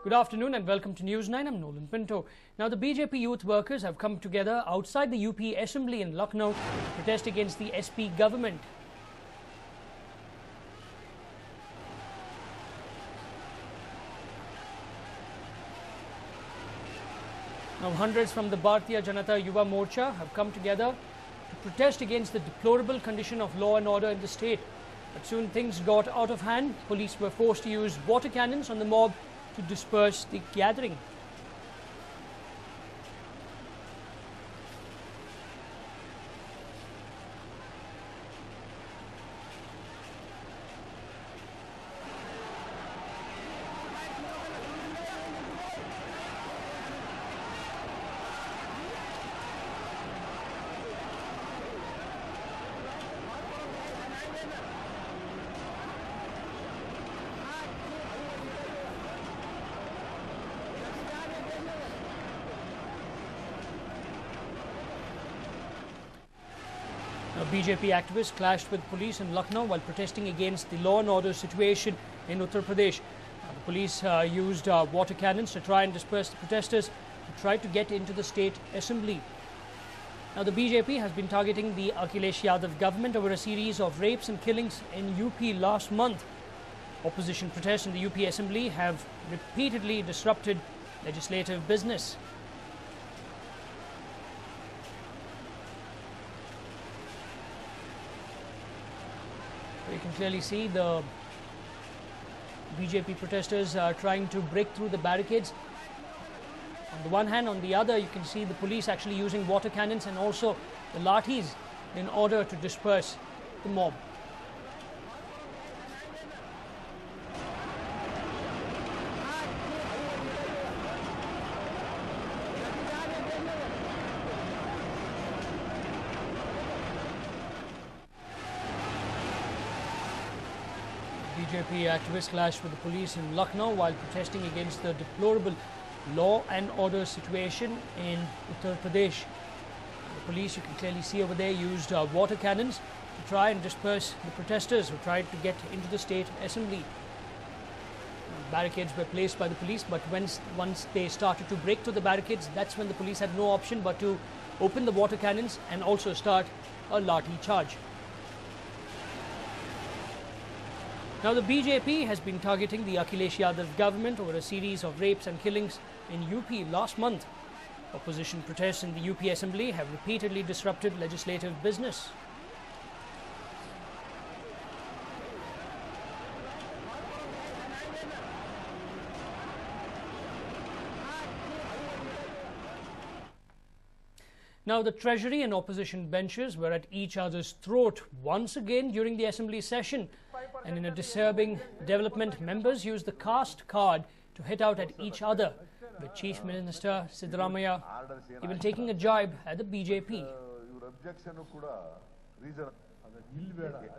Good afternoon and welcome to News9. I'm Nolan Pinto. Now, the BJP youth workers have come together outside the UP Assembly in Lucknow to protest against the SP government. Now, hundreds from the Bharatiya Janata Yuva Morcha have come together to protest against the deplorable condition of law and order in the state. But soon things got out of hand. Police were forced to use water cannons on the mob to disperse the gathering. Now, BJP activists clashed with police in Lucknow while protesting against the law and order situation in Uttar Pradesh. The police used water cannons to try and disperse the protesters who tried to get into the state assembly. Now, the BJP has been targeting the Akhilesh Yadav government over a series of rapes and killings in UP last month. Opposition protests in the UP assembly have repeatedly disrupted legislative business. You can clearly see the BJP protesters are trying to break through the barricades. On the one hand, on the other, you can see the police actually using water cannons and also the lathis in order to disperse the mob. BJP activists clashed with the police in Lucknow while protesting against the deplorable law and order situation in Uttar Pradesh. The police, you can clearly see over there, used water cannons to try and disperse the protesters who tried to get into the state assembly. Barricades were placed by the police, but once they started to break through the barricades, that's when the police had no option but to open the water cannons and also start a lathi charge. Now, the BJP has been targeting the Akhilesh Yadav government over a series of rapes and killings in UP last month. Opposition protests in the UP Assembly have repeatedly disrupted legislative business. Now, the Treasury and opposition benches were at each other's throat once again during the Assembly session. And in a disturbing development, members used the caste card to hit out at each other, with Chief Minister Siddaramaiah even taking a jibe at the BJP.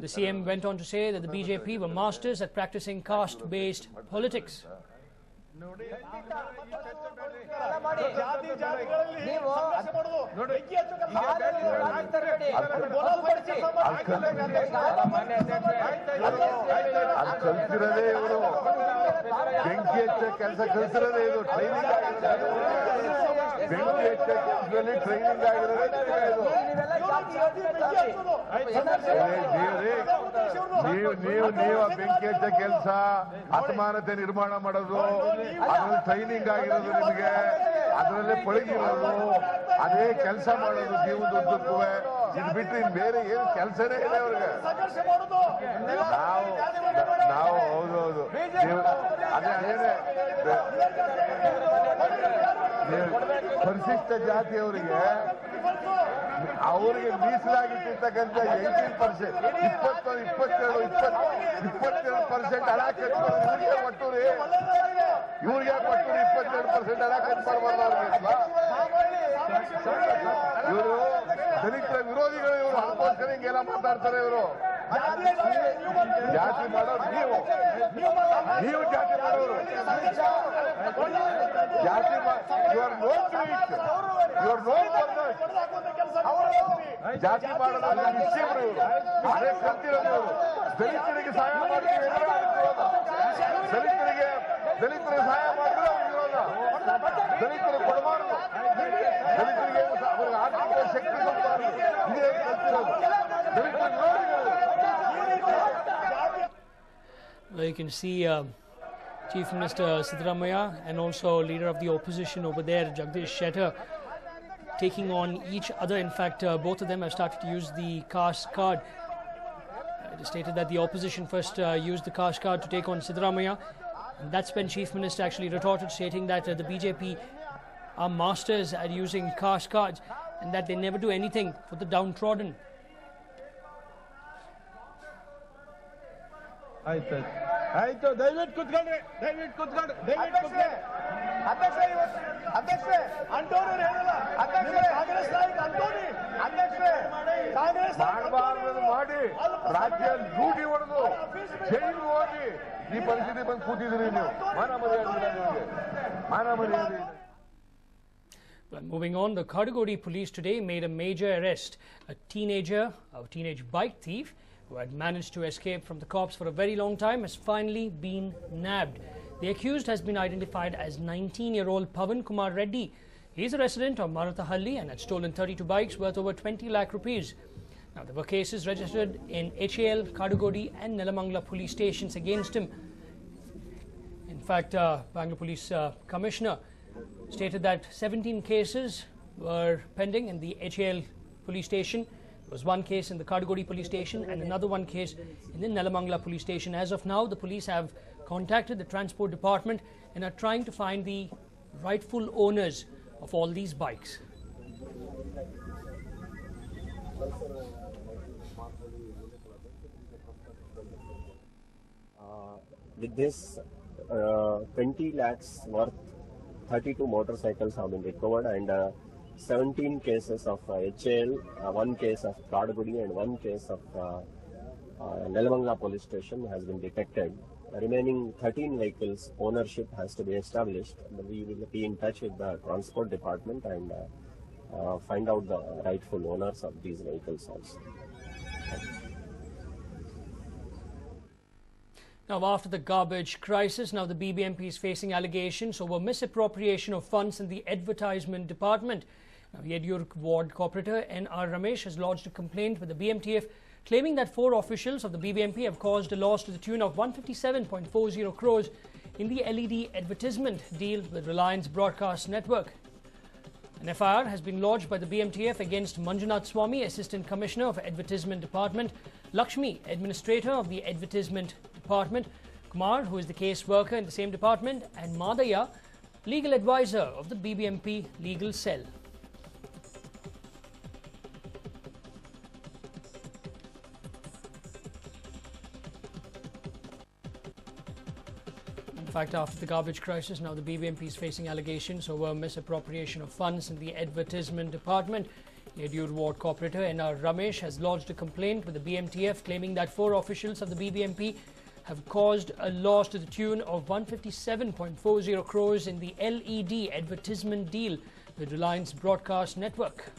The CM went on to say that the BJP were masters at practicing caste-based politics. ಆತ್ಮಾನತೆ ನಿರ್ಮಾಣ ಮಾಡೋದು ಅದರಲ್ಲಿ training ಆಗಿರೋದು ನಿಮಗೆ ಅದರಲ್ಲೇ ಪಳಗಿರೋದು ಅದೇ ಕೆಲಸ ಮಾಡೋದು ಜೀವನದ ಉದ್ದಕ್ಕೂ ಇದು ಬಿಟ್ಟರೆ ಇನ್ನು ಬೇರೆ ಏನು ಕೆಲಸನೇ ಇಲ್ಲ ಅವ್ರಿಗೆ ನಾವು ಹೌದೌದು ಅದೇ ಅದೇನೆ ಪರಿಶಿಷ್ಟ ಜಾತಿಯವರಿಗೆ ಅವರಿಗೆ ಮೀಸಲಾಗಿಟ್ಟಿರ್ತಕ್ಕಂಥ 18%, 22% ಹಣ ಕಟ್ಬೋದು. ಇವ್ರಿಗೆ ಕೊಟ್ಟು 22% ಹಣ ಕಟ್ ಮಾಡ್ಬಾರ್ದು ಅವ್ರಿಗೆ. ಇವರು ದಲಿತರ ವಿರೋಧಿಗಳು, ಇವರು ಅದಕ್ಕೋಸ್ಕರ ಹಿಂಗೆಲ್ಲ ಮಾತಾಡ್ತಾರೆ. ಇವರು ಜಾತಿ ಮಾಡೋರು ನೀವು ಜಾತಿ ಮಾಡೋರು ಜಾತಿ ಇವರು ಜಾತಿ ಮಾಡೋದಲ್ಲ ನಿಶ್ಚಯರು ಅದೇ ಕಲ್ತಿರೋದು. ದಲಿತರಿಗೆ ಸಹಾಯ ಮಾಡ್ತೀವಿ, ದಲಿತರಿಗೆ ಸಹಾಯ ಮಾಡಿದ್ರೆ ದಲಿತರು ಕೊಡಬಾರದು, ದಲಿತರಿಗೆ ಅವರಿಗೆ ಆರ್ಥಿಕ ಶಕ್ತಿ ಕೊಡಬಾರದು. ಇದೇ ಕಲ್ತಿರೋದು ದಲಿತರ ವಿರೋಧಿಗಳು. Well, you can see Chief Minister Siddaramaiah and also leader of the opposition over there, Jagdish Shettar, taking on each other. In fact, both of them have started to use the caste card. It is stated that the opposition first used the caste card to take on Siddaramaiah. And that's when Chief Minister actually retorted, stating that the BJP are masters at using caste cards and that they never do anything for the downtrodden. ಆಯ್ತು ದಯವಿಟ್ಟು ಕುತ್ಕೊಳ್ರಿ, ದಯವಿಟ್ಟು ಕುತ್ಕೊಳ್ರಿ, ದಯವಿಟ್ಟು ಕುತ್ಕೊಳ್ರಿ. ಅಧ್ಯಕ್ಷರೇ Antony ಹೇಳಲ್ಲ, ಅಧ್ಯಕ್ಷರೇ ಕಾಂಗ್ರೆಸ್ ನಾಯಕ Antony, ಅಧ್ಯಕ್ಷರೇ ಕಾಂಗ್ರೆಸ್ ಮಾಡಬಾರದು ಮಾಡಿ ರಾಜ್ಯ ಲೂಟಿ ಹೊಡೆದು ಜೈಲು ಹೋಗಿ ಈ ಪರಿಸ್ಥಿತಿ ಬಂದು ಕೂತಿದ್ರಿ ನೀವು. ಮಾನ ಮರ್ಯಾದೆ. Well, moving on, the Kadugodi police today made a major arrest. A teenage bike thief who had managed to escape from the cops for a very long time has finally been nabbed. The accused has been identified as 19-year-old Pavan Kumar Reddy. He is a resident of Marathahalli and had stolen 32 bikes worth over 20 lakh rupees. Now, there were cases registered in HAL, Kadugodi and Nelamangala police stations against him. In fact, Bangalore Police Commissioner stated that 17 cases were pending in the HAL police station. There was one case in the Kadugodi police station and another one case in the Nelamangala police station. As of now, the police have contacted the transport department and are trying to find the rightful owners of all these bikes. With this 20 lakhs worth 32 motorcycles have been recovered and 17 cases of HAL, one case of Kadugodi and one case of Nelamangala police station has been detected. The remaining 13 vehicles ownership has to be established. We will be in touch with the transport department and find out the rightful owners of these vehicles also. Now, after the garbage crisis, now the BBMP is facing allegations over misappropriation of funds in the advertisement department. Now, Yedyur ward corporator N.R. Ramesh has lodged a complaint with the BMTF, claiming that 4 officials of the BBMP have caused a loss to the tune of 157.40 crores in the LED advertisement deal with Reliance Broadcast Network. An FIR has been lodged by the BMTF against Manjunath Swami, Assistant Commissioner of Advertisement Department, Lakshmi, Administrator of the Advertisement Department, Kumar, who is the case worker in the same department, and Madaya, Legal Advisor of the BBMP Legal Cell. In fact, after the garbage crisis, now the BBMP is facing allegations over misappropriation of funds in the advertisement department. Yedyur ward corporator N.R. Ramesh has lodged a complaint with the BMTF, claiming that 4 officials of the BBMP have caused a loss to the tune of 157.40 crores in the LED advertisement deal with Reliance Broadcast Network.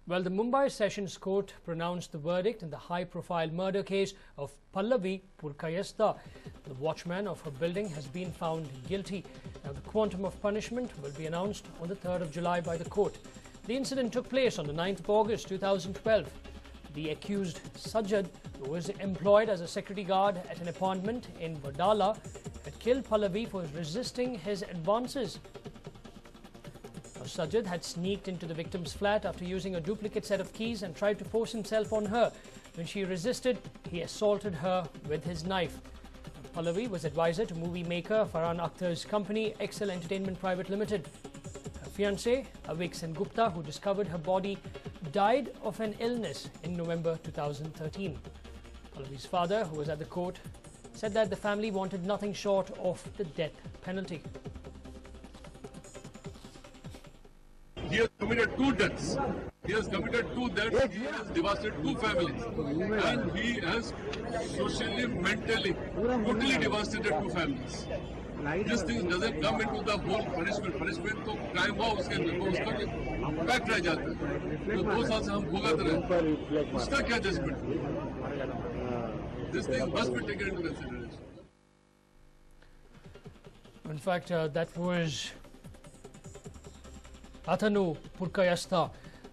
Well, the Mumbai Sessions Court pronounced the verdict in the high-profile murder case of Pallavi Purkayastha. The watchman of her building has been found guilty. Now, the quantum of punishment will be announced on the 3rd of July by the court. The incident took place on the 9th of August 2012. The accused Sajjad, who was employed as a security guard at an apartment in Vadala, had killed Pallavi for resisting his advances. Sajjad had sneaked into the victim's flat after using a duplicate set of keys and tried to force himself on her. When she resisted, he assaulted her with his knife. Pallavi was advisor to movie maker Farhan Akhtar's company, Excel Entertainment Private Limited. Her fiancé, Avik Sengupta, who discovered her body, died of an illness in November 2013. Pallavi's father, who was at the court, said that the family wanted nothing short of the death penalty. He has committed 2 deaths. He has committed 2 deaths. He has devastated 2 families. And he has socially, mentally, totally devastated 2 families. This thing doesn't come into the whole punishment. Punishment तो crime हुआ उसके pact रह जाता है। तो 2 साल से हम भुगत रहे, उसका क्या judgement? This thing must be taken into consideration. In fact, that was Athanu Purkayastha,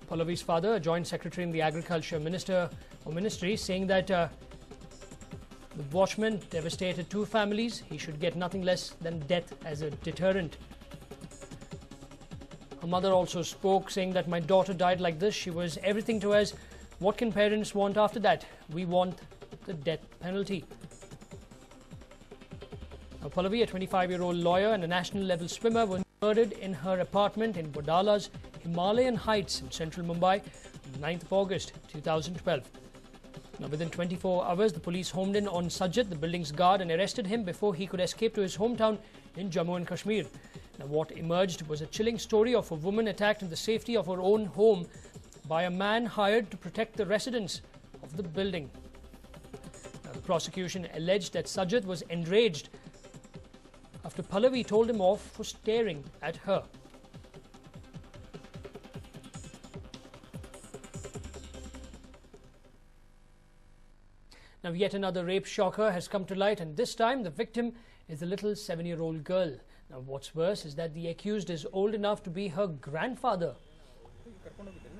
Pallavi's father, a joint secretary in the Agriculture Ministry, saying that the watchman devastated 2 families. He should get nothing less than death as a deterrent. Her mother also spoke, saying that my daughter died like this. She was everything to us. What can parents want after that? We want the death penalty. Now, Pallavi, a 25-year-old lawyer and a national-level swimmer, was murdered in her apartment in Bodala's Himalayan Heights in central Mumbai on 9th of August 2012. Now, within 24 hours, the police homed in on Sajid, the building's guard, and arrested him before he could escape to his hometown in Jammu and Kashmir. Now, what emerged was a chilling story of a woman attacked in the safety of her own home by a man hired to protect the residents of the building. Now, the prosecution alleged that Sajid was enraged after Pallavi told him off for staring at her. Now, yet another rape shocker has come to light, and this time the victim is a little 7-year-old girl. Now, what's worse is that the accused is old enough to be her grandfather.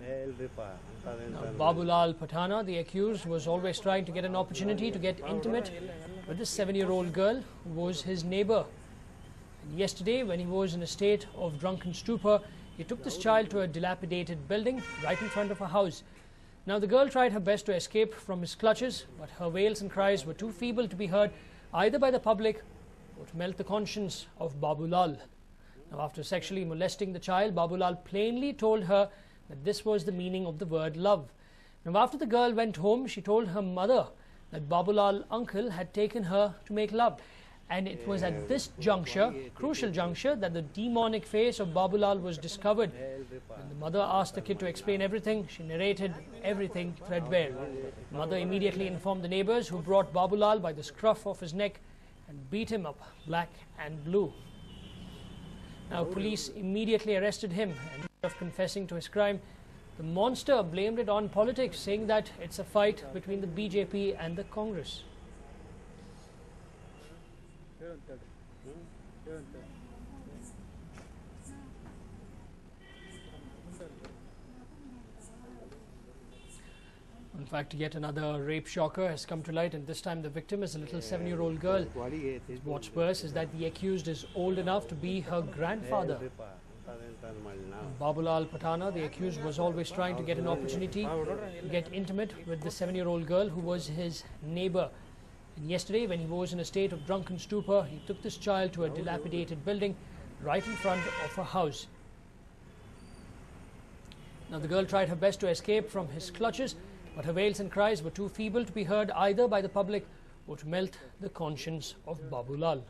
Now, Babulal Patana, the accused, was always trying to get an opportunity to get intimate with this 7-year-old girl who was his neighbor. And yesterday, when he was in a state of drunken stupor, he took this child to a dilapidated building right in front of her house. Now, the girl tried her best to escape from his clutches, but her wails and cries were too feeble to be heard either by the public or to melt the conscience of Babulal. Now, after sexually molesting the child, Babulal plainly told her that this was the meaning of the word love. Now, after the girl went home, she told her mother that Babulal uncle had taken her to make love. And it was at this juncture, crucial juncture, that the demonic face of Babulal was discovered. When the mother asked the kid to explain everything, she narrated everything threadbare. The mother immediately informed the neighbors, who brought Babulal by the scruff of his neck and beat him up black and blue. Now, police immediately arrested him, and instead of confessing to his crime, the monster blamed it on politics, saying that it's a fight between the BJP and the Congress. In fact, yet another rape shocker has come to light, and this time the victim is a little 7-year-old girl. What's worse is that the accused is old enough to be her grandfather. Babulal Patana, the accused, was always trying to get an opportunity to get intimate with the 7-year-old girl who was his neighbor. And yesterday, when he was in a state of drunken stupor, he took this child to a dilapidated building right in front of her house. Now, the girl tried her best to escape from his clutches, but her wails and cries were too feeble to be heard either by the public or to melt the conscience of Babulal.